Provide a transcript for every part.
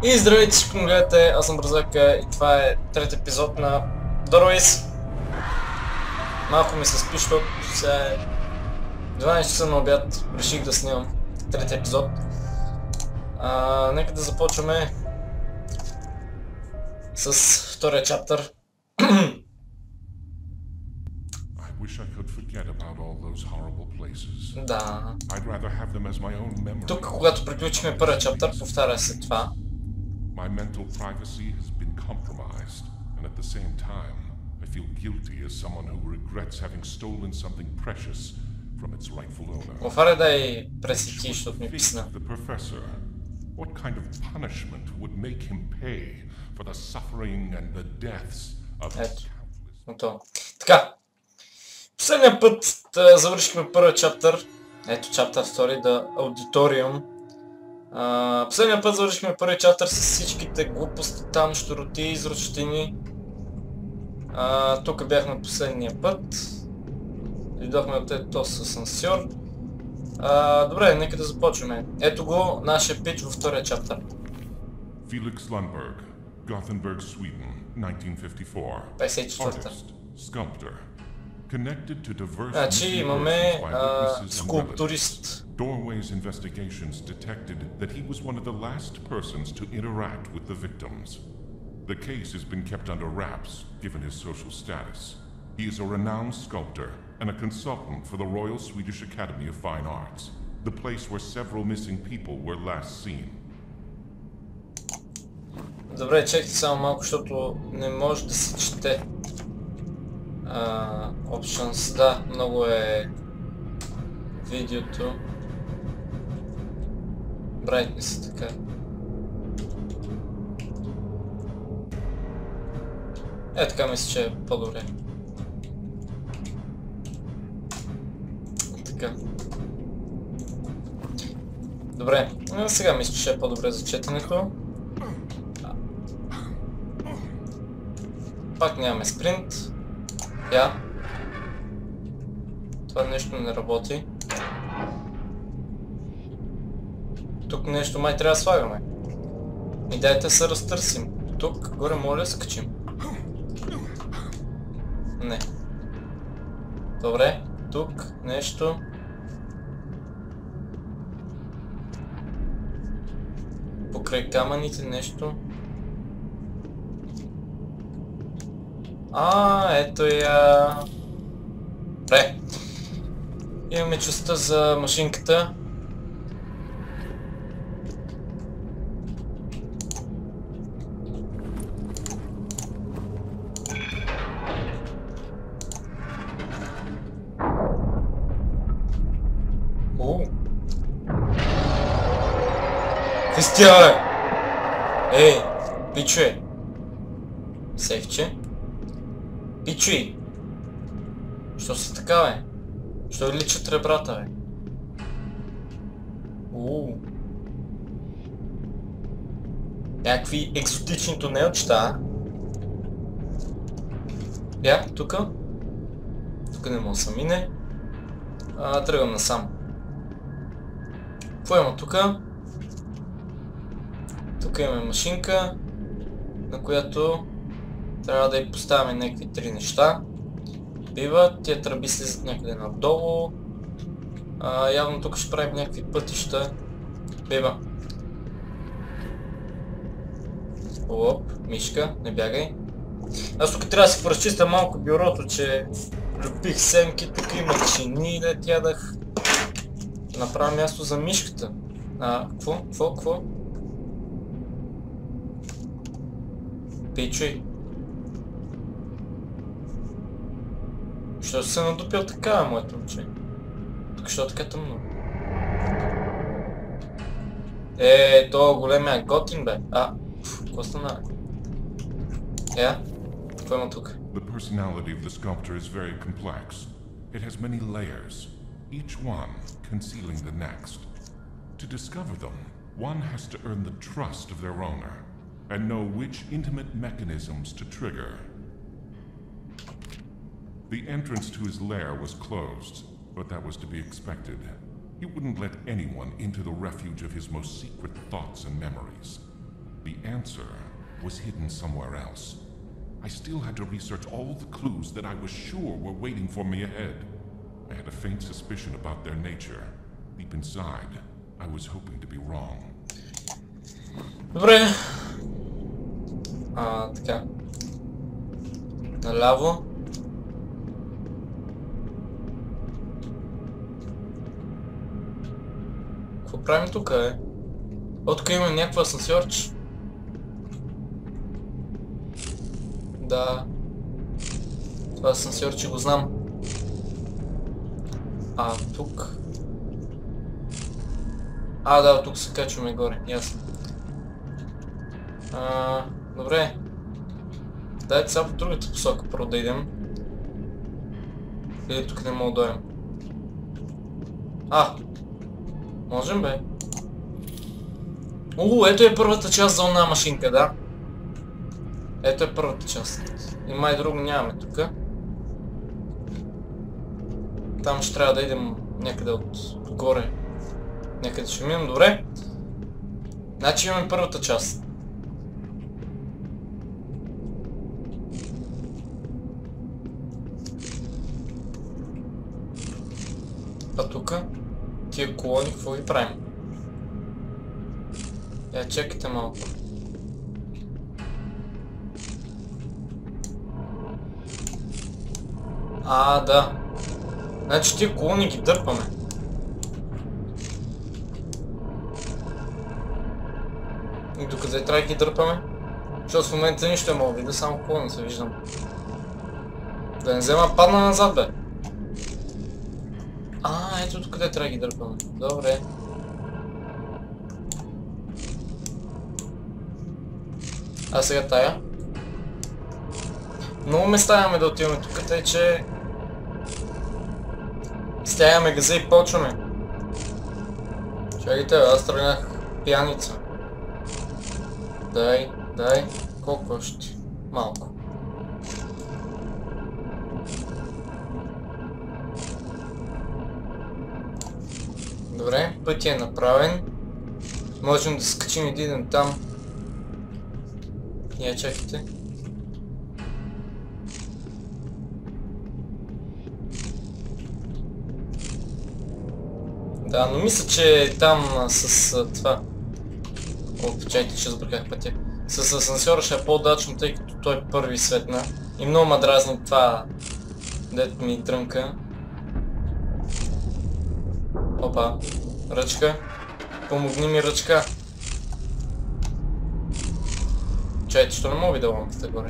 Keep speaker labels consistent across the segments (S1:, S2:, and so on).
S1: И здравейте, всички гледате, аз съм Бързака и това е трети епизод на Дорвейс. Малко ми се спи, защото сега е 12 часа на обяд, реших да снимам трети епизод. Нека да започваме с втория чаптър. Да. Тук, когато приключихме първия чаптър, повтаря се това.
S2: My mental privacy has been compromised, and at the same time, I feel guilty as someone who regrets having stolen something precious from its rightful owner.
S1: Отваря да и пресеки, защото ми писна.
S2: The professor, what kind of punishment would make him pay for the suffering and the deaths of his countless...
S1: Така. Последния път завършихме първия чаптър. Ето чаптър 2, The Auditorium. Последния път завършихме първи чаптър с всичките глупости, там щуроти, изручтини. Тук бяхме последния път. Дойдохме от ето с асансьор. Добре, нека да започваме. Ето го, нашия пич във втория чаптър.
S2: Felix Lundberg, Gothenburg, Sweden, 1954.
S1: 54-та.
S2: Sculptor. Connected to diverse...
S1: Значи имаме скулптурист.
S2: Doorway's investigations detected that he was one of the last persons to interact with the victims. The case has been kept under wraps, given his social status. He is a renowned sculptor and a consultant for the Royal Swedish Academy of Fine Arts, the place where several missing people were last seen.
S1: Добре, чекайте само малко, защото не може да се чете. Options, да, много е видеото. Brightness, така. Така мисля, че е по-добре. Така. Добре, сега мисля, че е по-добре за четенето. Пак нямаме спринт. Това нещо не работи. Тук нещо май трябва да слагаме. И дайте се разтърсим. Тук горе моля да скачим. Не. Добре, тук нещо. Покрай камъните нещо. Ето я. Добре. Имаме частта за машинката. Фестивале! Ей, пичуе! Сейфче? Пичуи! Що си така, бе? Що личат ребрата, бе? Някакви екзотични тунелчета, тука. Тук не мога да се мине. Тръгвам насам. Какво има тука? Тук имаме машинка, на която трябва да й поставяме някакви три неща. Бива, тия тръби слизат някъде надолу. Явно тук ще правим някакви пътища. Бива. Оп, мишка, не бягай. Аз тук трябва да си поразчистя малко бюрото, че любих семки, тук има чини, да ядах. Направя място за мишката. Какво? Пичуй. Що се надупил така, моето момче? Тук що така тъмно? То големия готин, бе. Какво стана? Какво има тук?
S2: The personality of the sculptor is very complex. It has many layers, each one concealing the next. To discover them, one has to earn the trust of their owner and know which intimate mechanisms to trigger. The entrance to his lair was closed, but that was to be expected. He wouldn't let anyone into the refuge of his most secret thoughts and memories. The answer was hidden somewhere else. I still had to research all the clues that I was sure were waiting for me ahead. I had a faint suspicion about their nature. Deep inside, I was hoping to be wrong.
S1: Добре. Така. Наляво. Какво правим тук, е? Тук има някаква асансьорч. Да. Това асансьорче го знам. Тук... да, тук се качваме горе, ясно. Добре. Дайте сега по другата посока първо да идем. Или тук не мога да дойдем. Можем, бе. Ето е първата част за една машинка, да. Ето е първата част. И май друго нямаме тук. Там ще трябва да идем някъде отгоре. Някъде ще минем, добре. Значи имаме първата част. Тук тия колони, какво ги правим? Чекайте малко. Да. Значи тия колони ги дърпаме. И докъде трябва да ги дърпаме? Защото в момента нищо не мога да видя, само колони се виждам. Да не взема падна назад, бе. Ето тук къде трябва да ги дърпаме. Добре. Сега тая. Много места имаме да отиваме тук, тъй че... Стягаме газа и почваме. Чакайте, аз тръгнах пияница. Дай. Колко още? Малко. Добре, пътя е направен. Можем да скачим и да идем там. Чакайте. Да, но мисля, че там с това... Чакайте, че забърках пътя. С асансьора ще е по-удачно, тъй като той първи светна. И много ме дразни това, дето ми дрънка. Опа, ръчка. Помогни ми, ръчка. Чайте, що не мога видя лампата горе?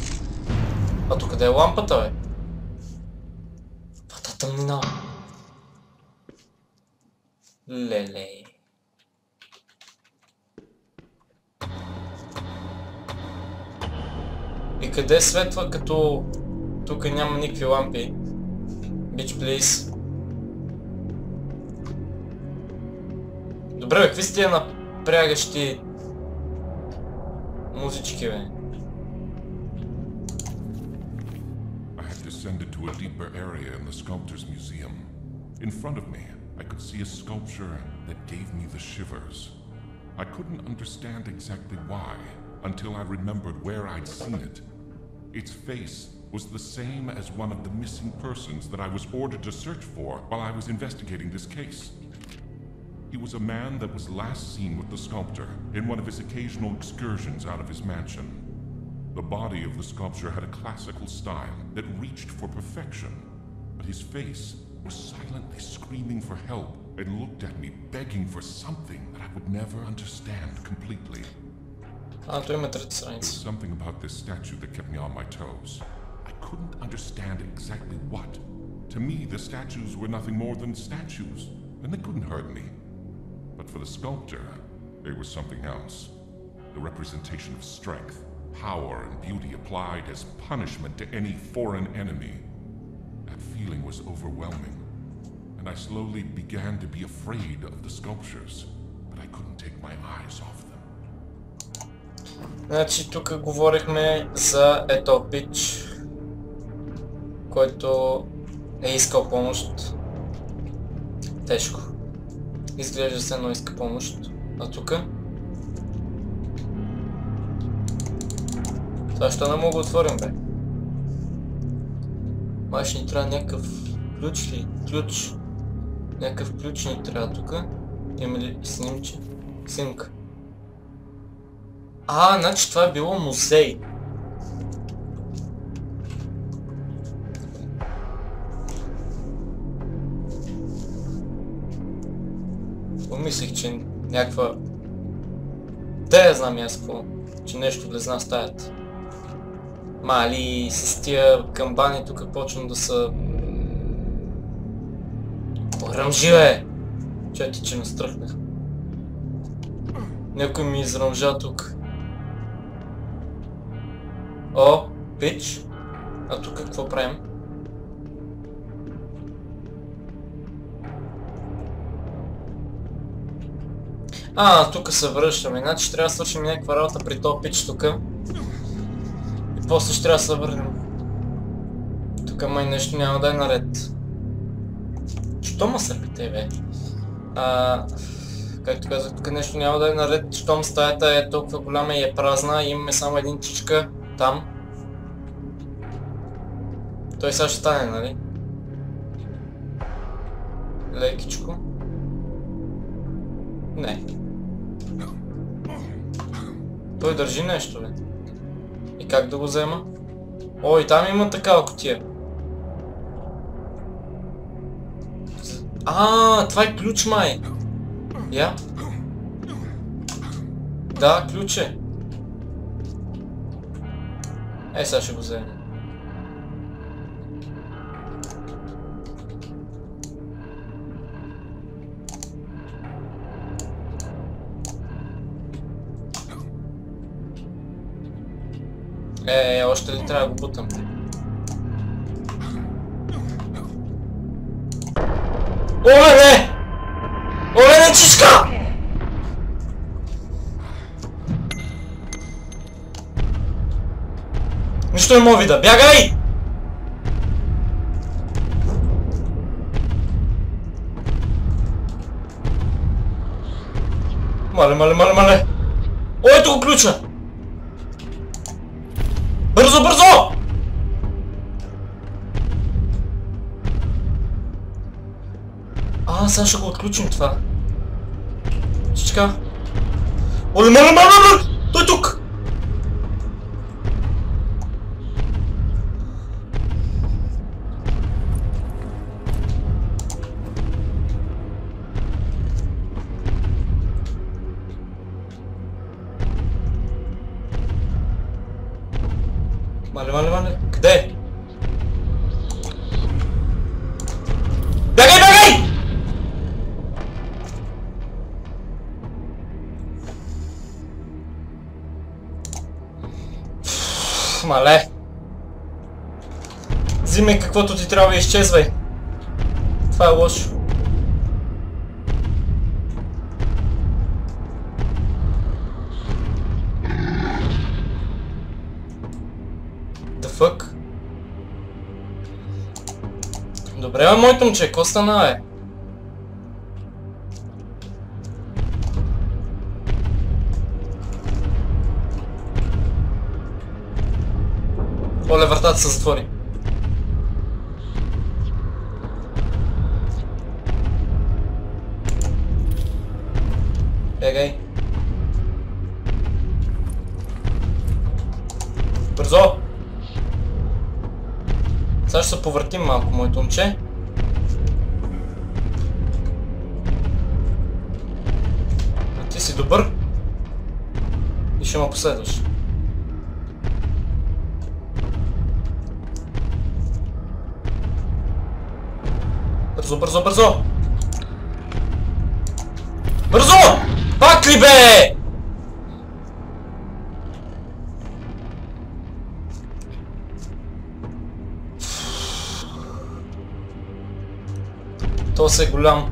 S1: Тук къде е лампата, бе? Каквата тъмнина. Леле. И къде светва, като тук няма никакви лампи? Bitch, please. Добре, бе, какви са тия напрягащи музички, бе?
S2: I had descended to a deeper area in the sculptor's museum. In front of me, I could see a sculpture that gave me the shivers. I couldn't understand exactly why, until I remembered where I'd seen it. Its face was the same as one of the missing persons that I was ordered to search for while I was investigating this case. He was a man that was last seen with the sculptor in one of his occasional excursions out of his mansion. The body of the sculpture had a classical style that reached for perfection, but his face was silently screaming for help and looked at me begging for something that I would never understand completely. There was something about this statue that kept me on my toes. I couldn't understand exactly what. To me, the statues were nothing more than statues, and they couldn't hurt me. But for the sculptor, there was something else. The representation of strength, power, and beauty applied as punishment to any foreign enemy. That feeling was overwhelming, and I slowly began to be afraid of the sculptures, but I couldn't take my eyes off them.
S1: Значи тук говорихме за ето пич, който е искал помощ. Тежко. Изглежда се едно иска помощ. А тук? Това ще не мога да отворим, бе. Май ще ни трябва някакъв ключ ли? Ключ. Някакъв ключ ни трябва тук. Има ли снимче? Снимка. Значи това е било музей. Помислих, че някаква... Те я знам аз какво. Че нещо влезна в стаята. Мали с тия камбани тук почвам да са... Ръмжи, бе! Чети, че настръхнах. Някой ми изръмжа тук. О, пич. А тук какво правим? Тук се връщаме. Значи трябва да свършим някаква работа при този пич тук. И после ще трябва да се върнем. Тук май нещо няма да е наред. Що ма сърпите, бе? Както казах, тук нещо няма да е наред, щом стаята е толкова голяма и е празна и имаме само един чичка там. Той сега ще стане, нали? Лекичко. Не. Той държи нещо, бе. И как да го взема? О, и там има такава кутия. Това е ключ, май. Я? Да, ключ е. Сега ще го вземем. Още ли трябва да го бутам? Оле, не, чичка! Нищо не мога вида. Бягай! Мале. О, ето го ключа! Бързо! Сега ще го отключим това. Чичка. Оле, мале! Той е тук! Мале. Къде е? Бягай! Мале. Взимай каквото ти трябва и изчезвай. Това е лошо. Фък. Добре, бе, моето момче, какво стана, бе? Оле, вратата се затвори. Бегай. Бързо! Сега ще се повъртим малко, моето момче. А ти си добър. И ще ме последваш. Бързо! Бързо! Пак ли, бе? То се е голям.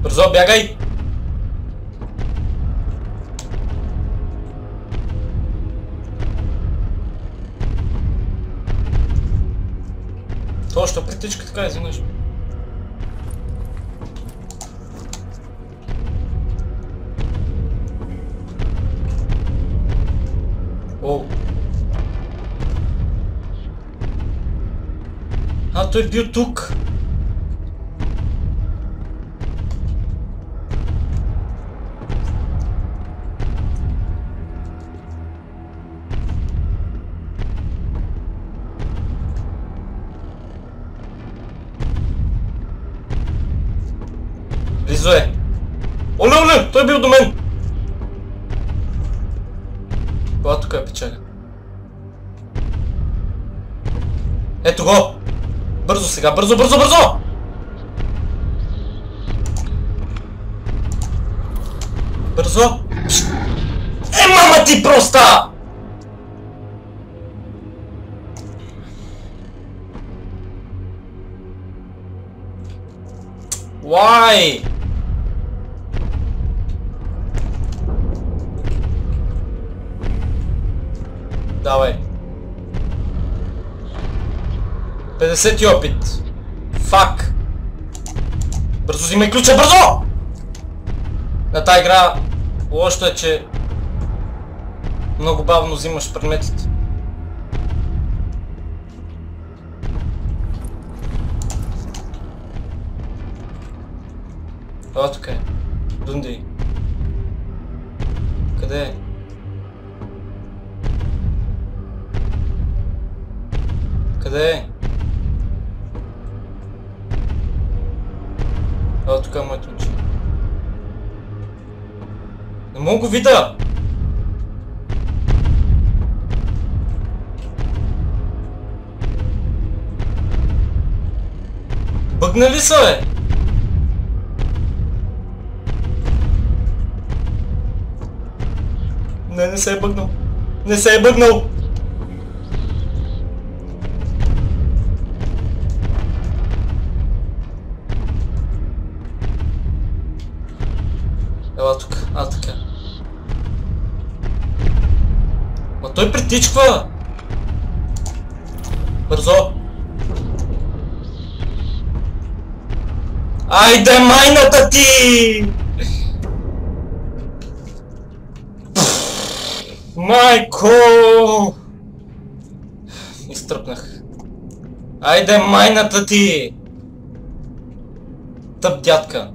S1: Бързо, бягай! Това ще притичка така изведнъж. О. А, той е бил тук. Близо е. Оле, оле, той е бил до мен. Това тук е печага. Ето го! Бързо сега, бързо, бързо, бързо! Бързо! Мама ти проста! Why? Давай. 50 опит. Фак. Бързо взимай ключа, бързо! На тази игра лошото е, че много бавно взимаш предметите. Това тук е. Дунди. Къде е? Къде е? Това тук е моето очи. Не мога го видя! Бъгнали са, бе? Не се е бъгнал. Не се е бъгнал! Ела тук, така. Ма той притичква! Бързо! Айде майната ти! Майко! Изтръпнах. Айде майната ти! Тъп дядка.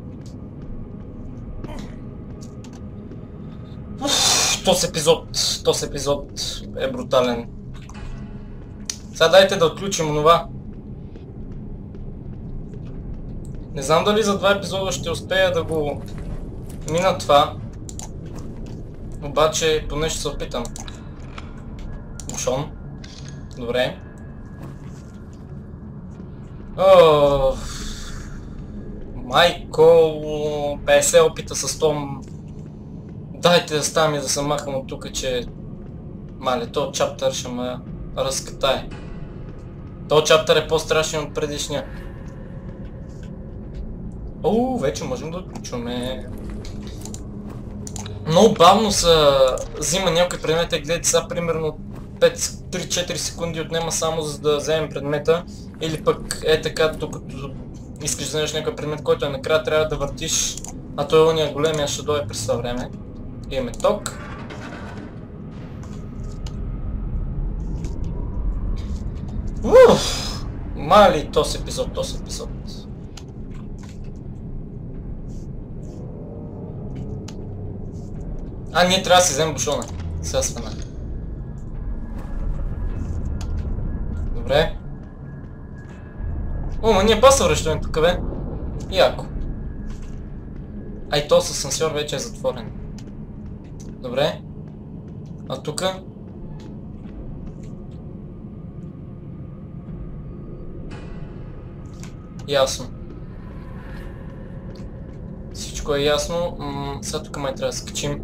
S1: Този епизод е брутален. Сега дайте да отключим онова. Не знам дали за 2 епизода ще успея да го мина това. Обаче поне ще се опитам. Бушон. Добре. Майко, 50 опита с Том. Дайте да ставам и да се махам от тук, че... Мале, този чаптър ще ме разкатае. Този чаптър е по-страшен от предишния. Вече можем да отключваме. Много бавно се взима някой предмет. Гледайте сега, примерно 3-4 секунди отнема само за да вземем предмета. Или пък е така, докато искаш да вземеш някой предмет, който е накрая, трябва да въртиш. А той е уния големия ще дойде през това време. Имаме ток. Мали този епизод. Ние трябва да си вземем бушона. Сега свана. Добре. Ма ние паса връщаме тук, бе. Яко. То с асансьор вече е затворен. Добре. А тука? Ясно. Всичко е ясно. Сега тук май трябва да скачим.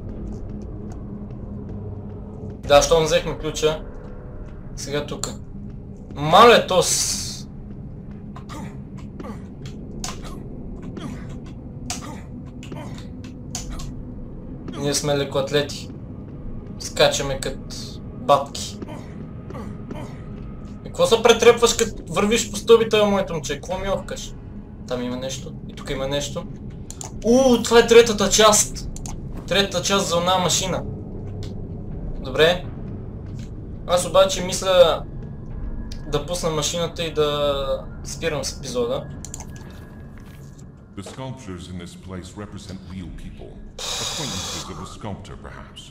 S1: Да, щом взехме ключа. Сега тук. Мале тос! Ние сме лекоатлети. Скачаме като бабки. Какво се претрепваш като вървиш по стълбите, моето момче? Какво ми охкаш? Там има нещо. И тук има нещо. Това е третата част. Третата част за една машина. Добре. Аз обаче мисля да пусна машината и да спирам с епизода.
S2: The sculptures in this place represent real people, acquaintances of a sculptor perhaps.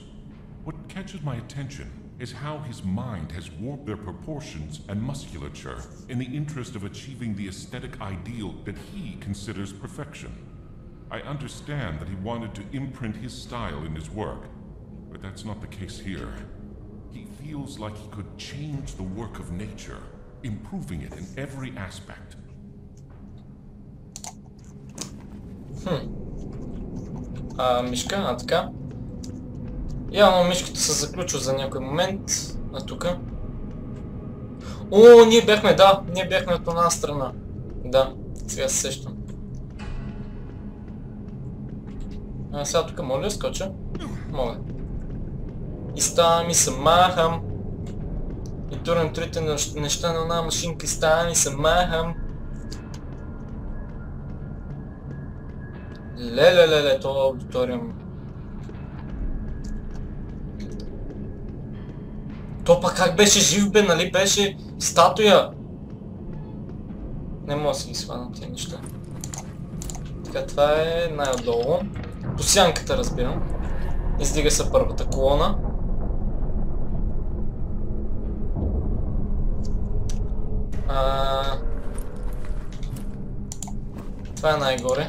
S2: What catches my attention is how his mind has warped their proportions and musculature in the interest of achieving the aesthetic ideal that he considers perfection. I understand that he wanted to imprint his style in his work, but that's not the case here. He feels like he could change the work of nature, improving it in every aspect.
S1: Мишка, така. Явно мишката се заключва за някой момент. А тука. Ние бяхме от една страна. Да, сега се сещам. Сега тук мога ли да скоча? Мога. И ставам и се махам. И турям трите неща на една машинка и ставам и се махам. Леле, това е аудиториум. То пак как беше жив бе, нали беше статуя? Не мога да си ги свана тия неща. Така, това е най-отдолу. По сянката разбирам. Издига се първата колона. Това е най-горе.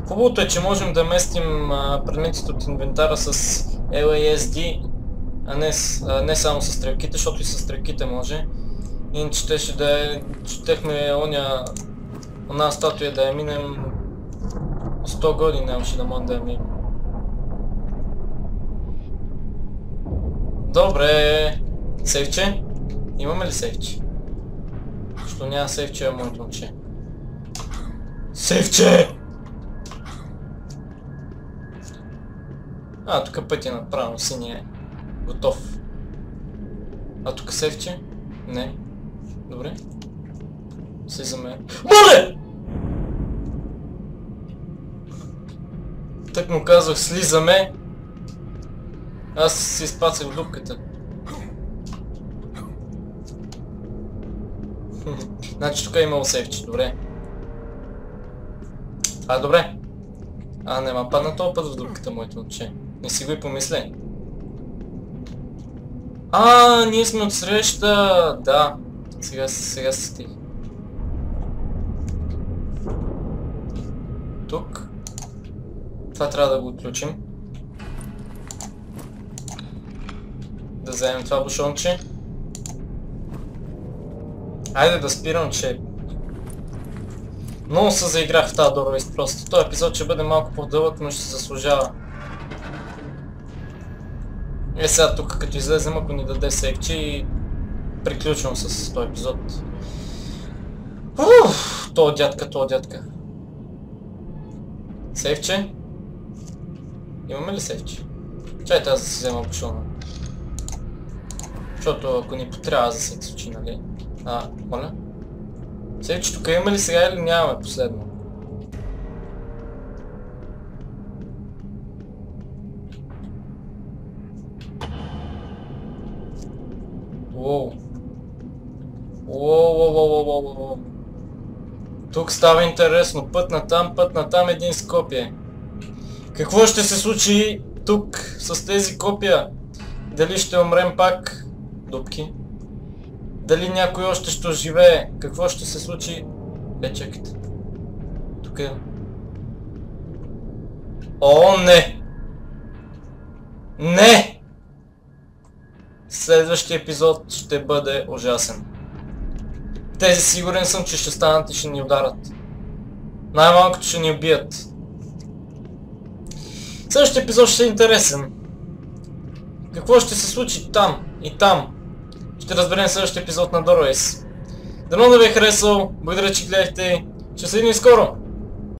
S1: Хубавото е, че можем да местим предметите от инвентара с LASD, а не само с стрелките, защото и с стрелките може. Иначе щеше да е, четехме она статуя да я минем 100 години, нямаше да може да я минем. Добре, сейвче? Имаме ли сейвче? Защо няма сейвче, моето момче? Сейвче! Тук пътя направо, синия е. Готов. Тук сейвче? Не. Добре. Слизаме. Моле! Так му казвах, слизаме. Аз си изпацах в дупката. Значи тук е имало сейвче, добре. Това е добре. Нема падна този път в дупката, моето момче. Не си го и помисли. Ние сме от среща. Да. Сега се стих. Тук. Това трябва да го отключим. Да вземем това бушонче. Айде да спирам, че много се заиграх в тази Доровис просто. Този епизод ще бъде малко по-дълъг, но ще се заслужава. Сега тук като излезем, ако ни даде сейвче и приключвам с този епизод. Този дядка. Сейвче? Имаме ли сейвче? Чайте аз да си взема бушона. Защото ако ни потрябва за всеки случай, нали? Моля? Сейвче тук има ли сега или нямаме последно? Воу. Тук става интересно. Път на там един с копие. Какво ще се случи тук с тези копия? Дали ще умрем пак? Дупки. Дали някой още ще живее? Какво ще се случи? Чакайте. Тук е. Не! Не! Следващия епизод ще бъде ужасен. Тези сигурен съм, че ще станат и ще ни ударат. Най-малкото ще ни убият. Следващия епизод ще е интересен. Какво ще се случи там и там? Ще разберем следващия епизод на Доровис. Дано да ви е харесал, благодаря, че гледахте. Ще се видим скоро!